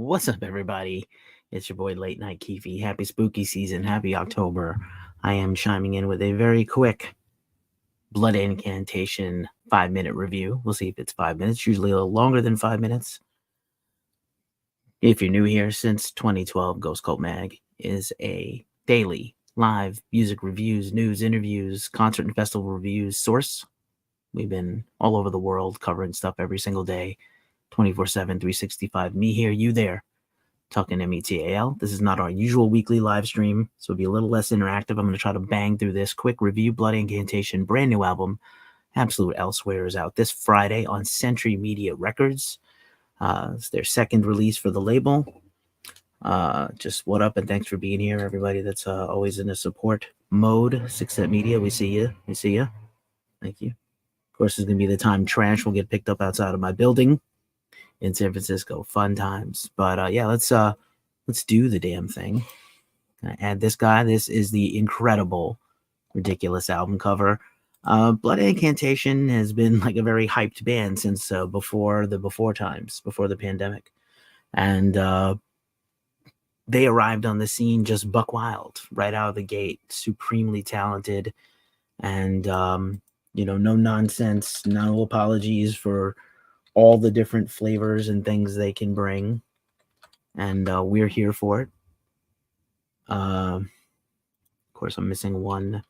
What's up, everybody? It's your boy Late Night Keefy. Happy spooky season. Happy October. I am chiming in with a very quick Blood Incantation 5-minute review. We'll see if it's 5 minutes, usually a little longer than 5 minutes. If you're new here, since 2012, Ghost Cult Mag is a daily live music reviews, news, interviews, concert and festival reviews source. We've been all over the world covering stuff every single day, 24/7, 365. Me here, you there. Talking METAL. This is not our usual weekly live stream, so it'll be a little less interactive. I'm going to try to bang through this quick review. Blood Incantation, brand new album, Absolute Elsewhere, is out this Friday on Century Media Records. It's their second release for the label. Just what up, and thanks for being here, everybody that's always in a support mode. 6 Set Media, we see you. We see you. Thank you. Of course, there's going to be the time trash will get picked up outside of my building in San Francisco. Fun times. But yeah, let's do the damn thing. Add this guy. This is the incredible, ridiculous album cover. Blood Incantation has been like a very hyped band since before the pandemic. And they arrived on the scene just buck wild right out of the gate, supremely talented, and no nonsense, no apologies for all the different flavors and things they can bring, and we're here for it. Of course, I'm missing one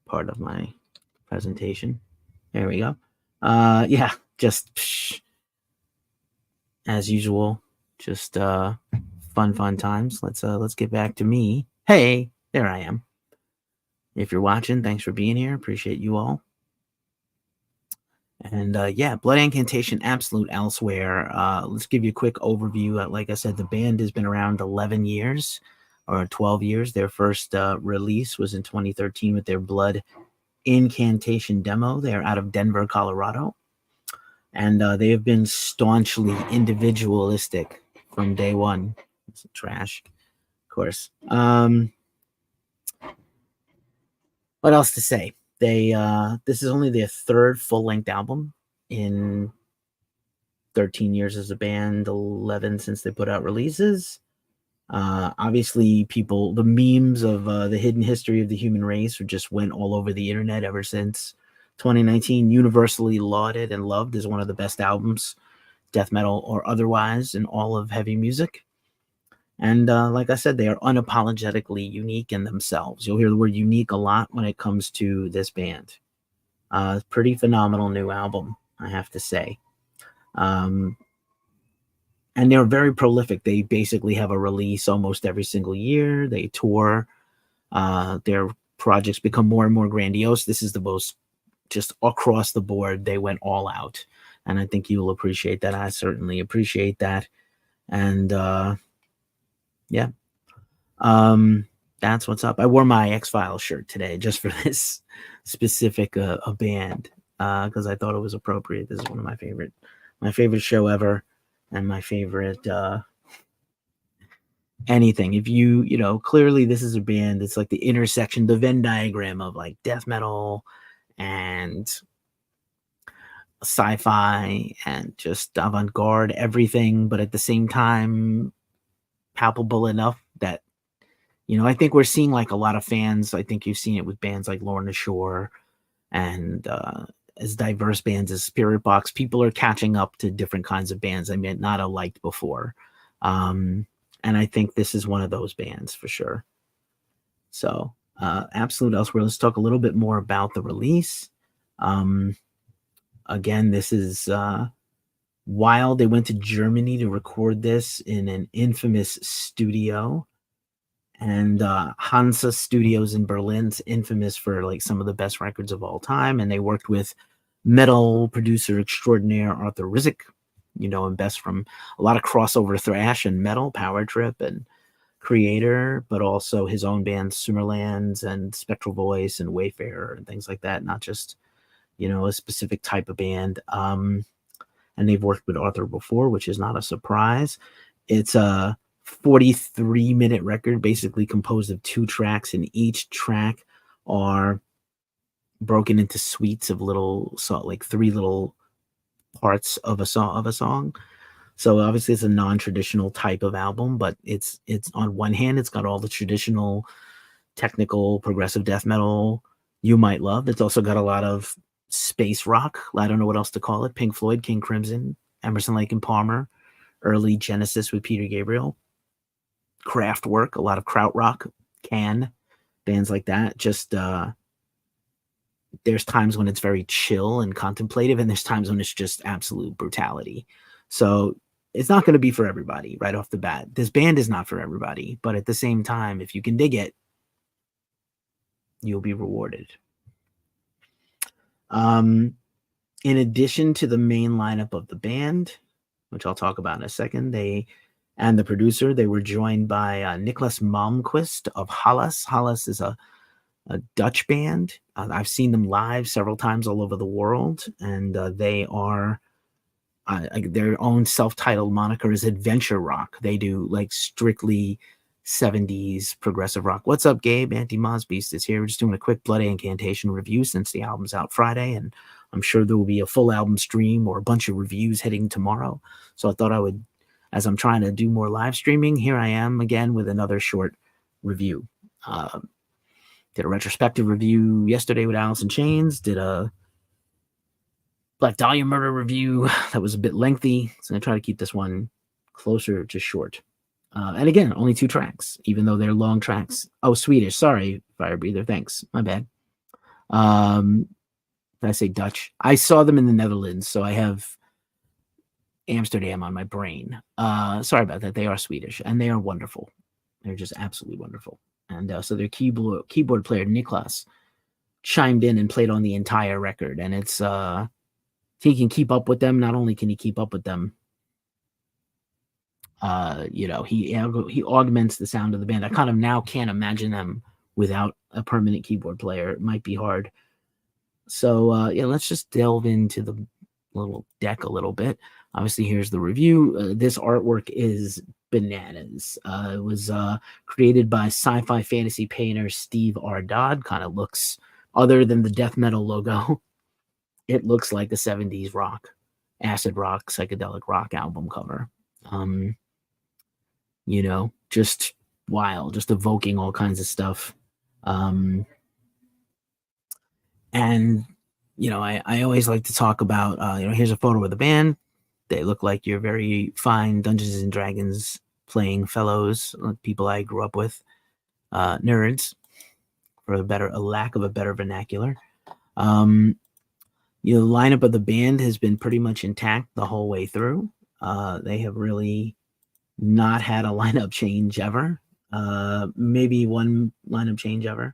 part of my presentation. There we go. Yeah, just as usual, just fun times. Let's get back to me. Hey, there I am. If you're watching, thanks for being here. Appreciate you all. And yeah, Blood Incantation, Absolute Elsewhere. Let's give you a quick overview. Like I said, the band has been around 11 years or 12 years. Their first release was in 2013 with their Blood Incantation demo. They're out of Denver, Colorado. And they have been staunchly individualistic from day one. It's trash, of course. What else to say? This is only their third full-length album in 13 years as a band, 11 since they put out releases. Obviously, the memes of the hidden history of the human race just went all over the internet ever since 2019. Universally lauded and loved as one of the best albums, death metal or otherwise, in all of heavy music. And like I said, they are unapologetically unique in themselves. You'll hear the word unique a lot when it comes to this band. Pretty phenomenal new album, I have to say. And they're very prolific. They basically have a release almost every single year. They tour. Their projects become more and more grandiose. This is the most, just across the board, they went all out. And I think you will appreciate that. I certainly appreciate that. And yeah. That's what's up. I wore my X-Files shirt today just for this specific a band because I thought it was appropriate. This is one of my favorite show ever, and my favorite anything. If you clearly this is a band that's like the intersection, the Venn diagram of like death metal and sci-fi and just avant-garde everything, but at the same time palpable enough that I think we're seeing like a lot of fans. I think you've seen it with bands like Lorna Shore and as diverse bands as Spirit Box. People are catching up to different kinds of bands I may not have liked before. And I think this is one of those bands for sure. So Absolute Elsewhere. Let's talk a little bit more about the release. Again, this is wild. They went to Germany to record this in an infamous studio. And Hansa Studios in Berlin's infamous for like some of the best records of all time. And they worked with metal producer extraordinaire Arthur Rizek, him best from a lot of crossover thrash and metal, Power Trip and Creator, but also his own bands Sumerlands and Spectral Voice and Wayfarer and things like that. Not just, a specific type of band. And they've worked with Arthur before, which is not a surprise. It's a 43-minute record, basically composed of 2 tracks, and each track are broken into suites of like 3 little parts of a song. So obviously it's a non-traditional type of album, but it's on one hand, it's got all the traditional technical progressive death metal you might love. It's also got a lot of space rock. I don't know what else to call it. Pink Floyd, King Crimson, Emerson, Lake and Palmer, early Genesis with Peter Gabriel, Kraftwerk, a lot of krautrock, Can, bands like that. Just there's times when it's very chill and contemplative, and there's times when it's just absolute brutality. So it's not going to be for everybody right off the bat. This band is not for everybody, but at the same time, if you can dig it, you'll be rewarded. In addition to the main lineup of the band, which I'll talk about in a second, and the producer, they were joined by Niklas Malmquist of Hallas. Hallas is a Dutch band. I've seen them live several times all over the world, and they are their own self-titled moniker is adventure rock. They do like strictly 70s progressive rock. What's up, Gabe? Anti-Mozbeast is here. We're just doing a quick Blood Incantation review since the album's out Friday, and I'm sure there will be a full album stream or a bunch of reviews hitting tomorrow. So I thought I would, as I'm trying to do more live streaming, here I am again with another short review. Did a retrospective review yesterday with Alice in Chains. Did a Black Dahlia Murder review that was a bit lengthy, so I try to keep this one closer to short. And again, only 2 tracks, even though they're long tracks. Oh, Swedish. Sorry, Fire Breather. Thanks. My bad. Did I say Dutch? I saw them in the Netherlands, so I have Amsterdam on my brain. Sorry about that. They are Swedish, and they are wonderful. They're just absolutely wonderful. And so their keyboard player, Niklas, chimed in and played on the entire record. And it's he can keep up with them. Not only can he keep up with them, he augments the sound of the band. I kind of now can't imagine them without a permanent keyboard player. It might be hard. So let's just delve into the little deck a little bit. Obviously, here's the review. This artwork is bananas. It was created by sci-fi fantasy painter Steve R. Dodd. Kind of looks, other than the death metal logo, it looks like a 70s rock, acid rock, psychedelic rock album cover. Just wild, just evoking all kinds of stuff. And I always like to talk about, here's a photo of the band. They look like your very fine Dungeons and Dragons playing fellows, people I grew up with, nerds, for a lack of a better vernacular. The lineup of the band has been pretty much intact the whole way through. They have really not had a lineup change ever. Maybe one lineup change ever.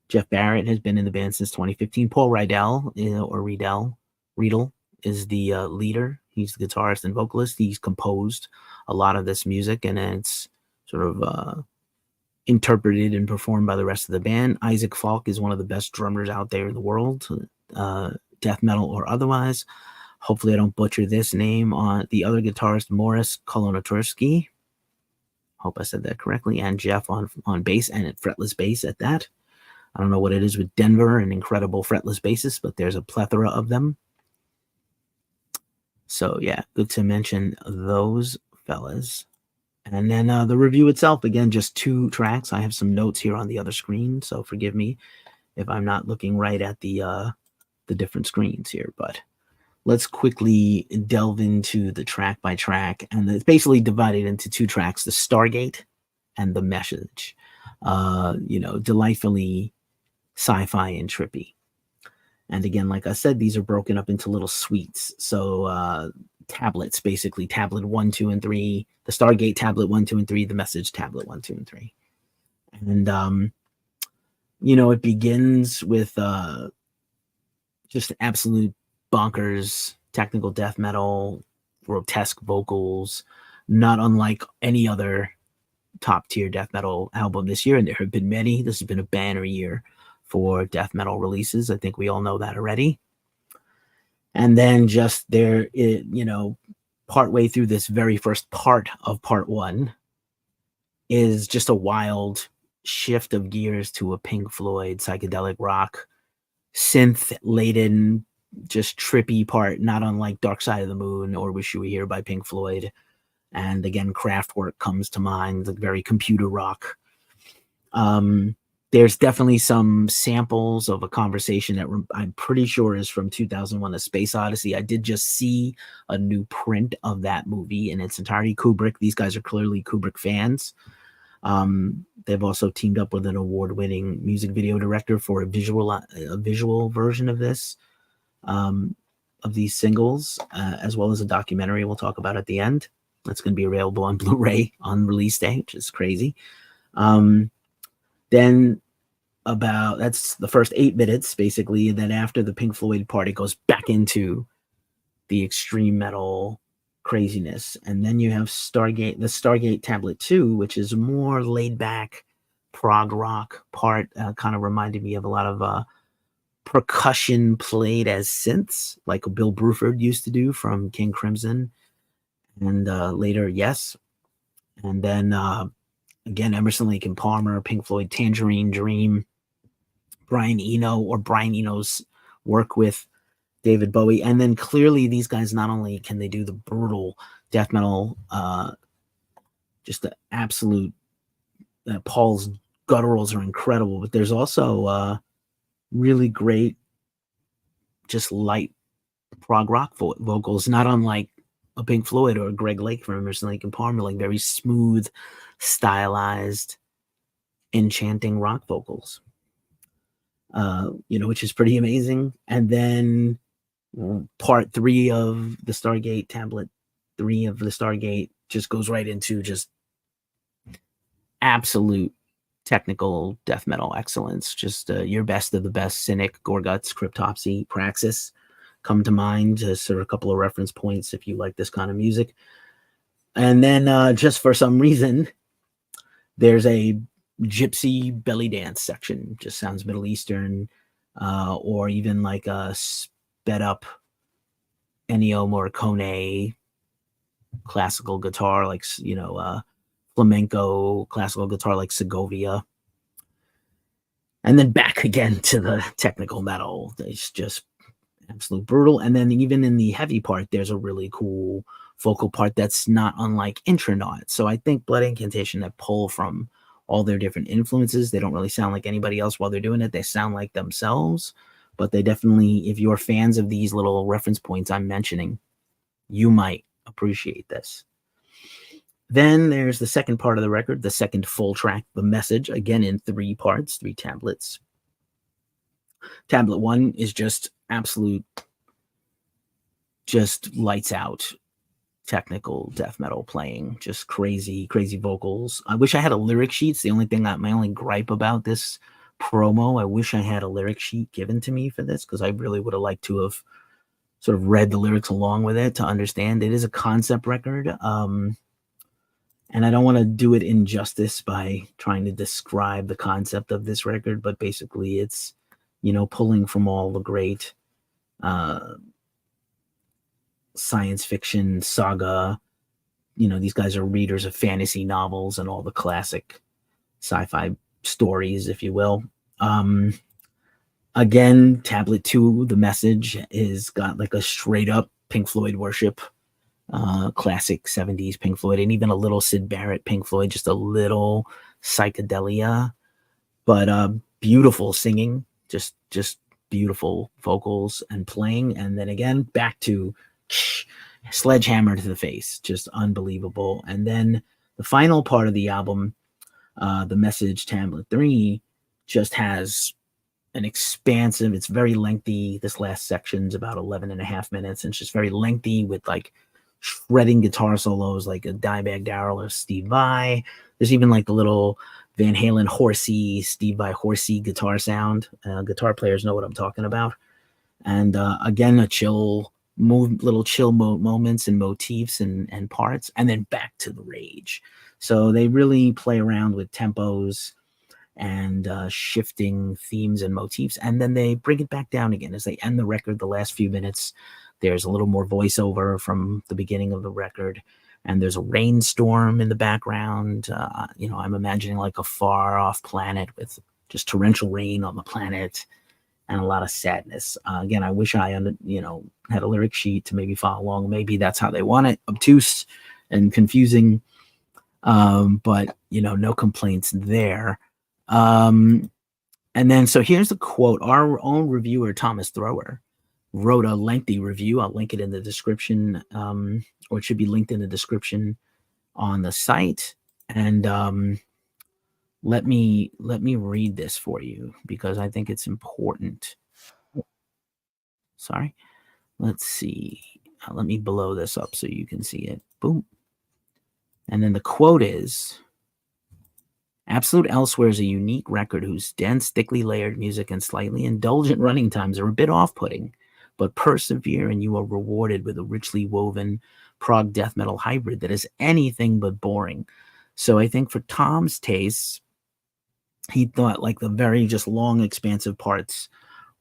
Jeff Barrett has been in the band since 2015. Paul Riedel, Riedel is the leader. He's the guitarist and vocalist. He's composed a lot of this music, and it's sort of interpreted and performed by the rest of the band. Isaac Falk is one of the best drummers out there in the world, death metal or otherwise. Hopefully I don't butcher this name. On the other guitarist, Morris Kolonotursky. Hope I said that correctly. And Jeff on bass, and at fretless bass at that. I don't know what it is with Denver and incredible fretless bassists, but there's a plethora of them. So yeah, good to mention those fellas. And then the review itself, again, just 2 tracks. I have some notes here on the other screen, so forgive me if I'm not looking right at the different screens here. But let's quickly delve into the track by track. And it's basically divided into 2 tracks, the Stargate and the Message. Delightfully sci-fi and trippy. And again, like I said, these are broken up into little suites. So tablets, basically, tablet 1, 2, and 3, the Stargate tablet 1, 2, and 3, the Message tablet 1, 2, and 3. And it begins with just absolute bonkers technical death metal, grotesque vocals, not unlike any other top tier death metal album this year. And there have been many. This has been a banner year for death metal releases. I think we all know that already. And then just partway through this very first part of part 1 is just a wild shift of gears to a Pink Floyd psychedelic rock, synth laden just trippy part, not unlike Dark Side of the Moon or Wish You Were Here by Pink Floyd. And again, Kraftwerk comes to mind, like very computer rock. There's definitely some samples of a conversation that I'm pretty sure is from 2001: A Space Odyssey. I did just see a new print of that movie in its entirety. Kubrick, these guys are clearly Kubrick fans. They've also teamed up with an award-winning music video director for a visual version of this, of these singles, as well as a documentary we'll talk about at the end. That's going to be available on Blu-ray on release day, which is crazy. Then that's the first 8 minutes, basically. And then after the Pink Floyd part, it goes back into the extreme metal craziness. And then you have the Stargate Tablet 2, which is more laid back prog rock part. Kind of reminded me of a lot of percussion played as synths, like Bill Bruford used to do from King Crimson. And later, Yes. And then again, Emerson, Lake and Palmer, Pink Floyd, Tangerine Dream, Brian Eno's work with David Bowie. And then clearly these guys, not only can they do the brutal death metal, just the absolute, Paul's gutturals are incredible, but there's also really great, just light prog rock vocals, not unlike a Pink Floyd or a Greg Lake from Emerson, Lake and Palmer, like very smooth, stylized, enchanting rock vocals, which is pretty amazing. And then part 3 of the Stargate Tablet 3 of the Stargate just goes right into just absolute technical death metal excellence. Just your best of the best. Cynic, Gorguts, Cryptopsy, Praxis come to mind as sort of a couple of reference points if you like this kind of music. And then just for some reason, there's a gypsy belly dance section. Just sounds Middle Eastern, or even like a sped up Ennio Morricone classical guitar, like flamenco classical guitar like Segovia. And then back again to the technical metal. It's just absolute brutal. And then even in the heavy part, there's a really cool vocal part that's not unlike Intronaut. So I think Blood Incantation, that pull from all their different influences. They don't really sound like anybody else while they're doing it. They sound like themselves, but they definitely, if you're fans of these little reference points I'm mentioning, you might appreciate this. Then there's the second part of the record, the second full track, The Message, again in 3 parts, 3 tablets. Tablet 1 is just absolute, just lights out technical death metal playing, just crazy vocals. I wish I had a lyric sheet. It's the only thing my only gripe about this promo. I wish I had a lyric sheet given to me for this, because I really would have liked to have sort of read the lyrics along with it to understand. It is a concept record. And I don't want to do it injustice by trying to describe the concept of this record, but basically it's, pulling from all the great science fiction saga. These guys are readers of fantasy novels and all the classic sci-fi stories, if you will. Again, Tablet 2, The Message, is got like a straight up Pink Floyd worship. Classic 70s Pink Floyd, and even a little Syd Barrett Pink Floyd, just a little psychedelia, but beautiful singing, just beautiful vocals and playing. And then again, back to sledgehammer to the face, just unbelievable. And then the final part of the album, The Message Tablet 3, just has an expansive, it's very lengthy. This last section's about 11 and a half minutes, and it's just very lengthy with like shredding guitar solos like a Dimebag Darrell or Steve Vai. There's even like the little Van Halen horsey, Steve Vai horsey guitar sound. Guitar players know what I'm talking about. And again, little chill moments and motifs and parts, and then back to the rage. So they really play around with tempos and shifting themes and motifs, and then they bring it back down again as they end the record. The last few minutes, there's a little more voiceover from the beginning of the record, and there's a rainstorm in the background. I'm imagining like a far off planet with just torrential rain on the planet, and a lot of sadness. Again, I wish I had a lyric sheet to maybe follow along. Maybe that's how they want it, obtuse and confusing. But no complaints there. And then so here's the quote. Our own reviewer, Thomas Thrower, wrote a lengthy review. I'll link it in the description, or it should be linked in the description on the site. And let me read this for you because I think it's important. Sorry. Let's see. Let me blow this up so you can see it. Boom. And then the quote is, Absolute Elsewhere is a unique record whose dense, thickly layered music and slightly indulgent running times are a bit off-putting, but persevere and you are rewarded with a richly woven prog death metal hybrid that is anything but boring. So I think for Tom's tastes, he thought like the very just long, expansive parts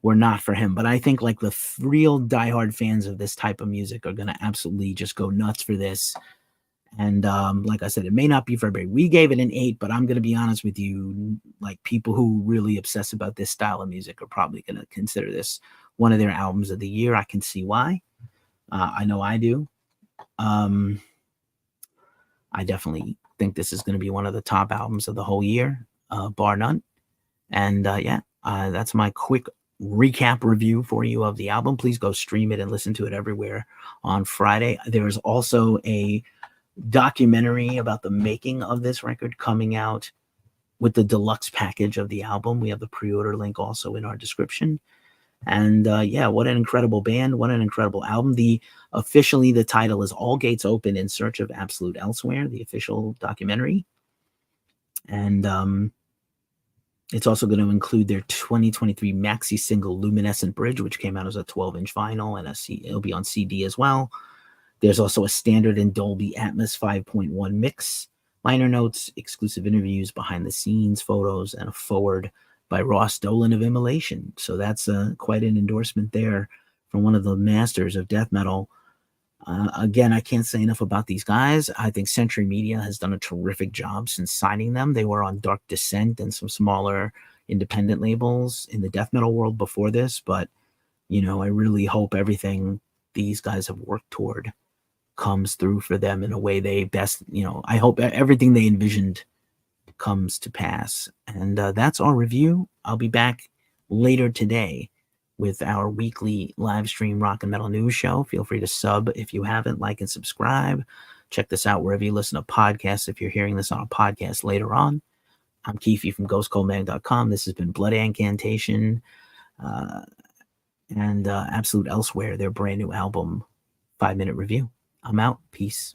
were not for him. But I think like the real diehard fans of this type of music are going to absolutely just go nuts for this. And like I said, it may not be for everybody. We gave it an 8, but I'm going to be honest with you, like people who really obsess about this style of music are probably going to consider this one of their albums of the year. I can see why. I know I do. I definitely think this is going to be one of the top albums of the whole year, bar none. And that's my quick recap review for you of the album. Please go stream it and listen to it everywhere on Friday. There's also a documentary about the making of this record coming out with the deluxe package of the album. We have the pre-order link also in our description. And what an incredible band, what an incredible album. Officially the title is All Gates Open in Search of Absolute Elsewhere, the official documentary. And it's also going to include their 2023 maxi single Luminescent Bridge, which came out as a 12-inch vinyl, and it'll be on CD as well. There's also a standard in Dolby Atmos 5.1 mix, liner notes, exclusive interviews, behind the scenes photos, and a foreword by Ross Dolan of Immolation. So that's quite an endorsement there from one of the masters of death metal. Again, I can't say enough about these guys. I think Century Media has done a terrific job since signing them. They were on Dark Descent and some smaller independent labels in the death metal world before this. But, I really hope everything these guys have worked toward comes through for them in a way they best, I hope everything they envisioned comes to pass. And that's our review. I'll be back later today with our weekly live stream rock and metal news show. Feel free to sub if you haven't, like and subscribe. Check this out wherever you listen to podcasts if you're hearing this on a podcast later on. I'm Keefy from ghostcoldmag.com. This has been Blood Incantation and Absolute Elsewhere, their brand new album 5-minute review. I'm out. Peace.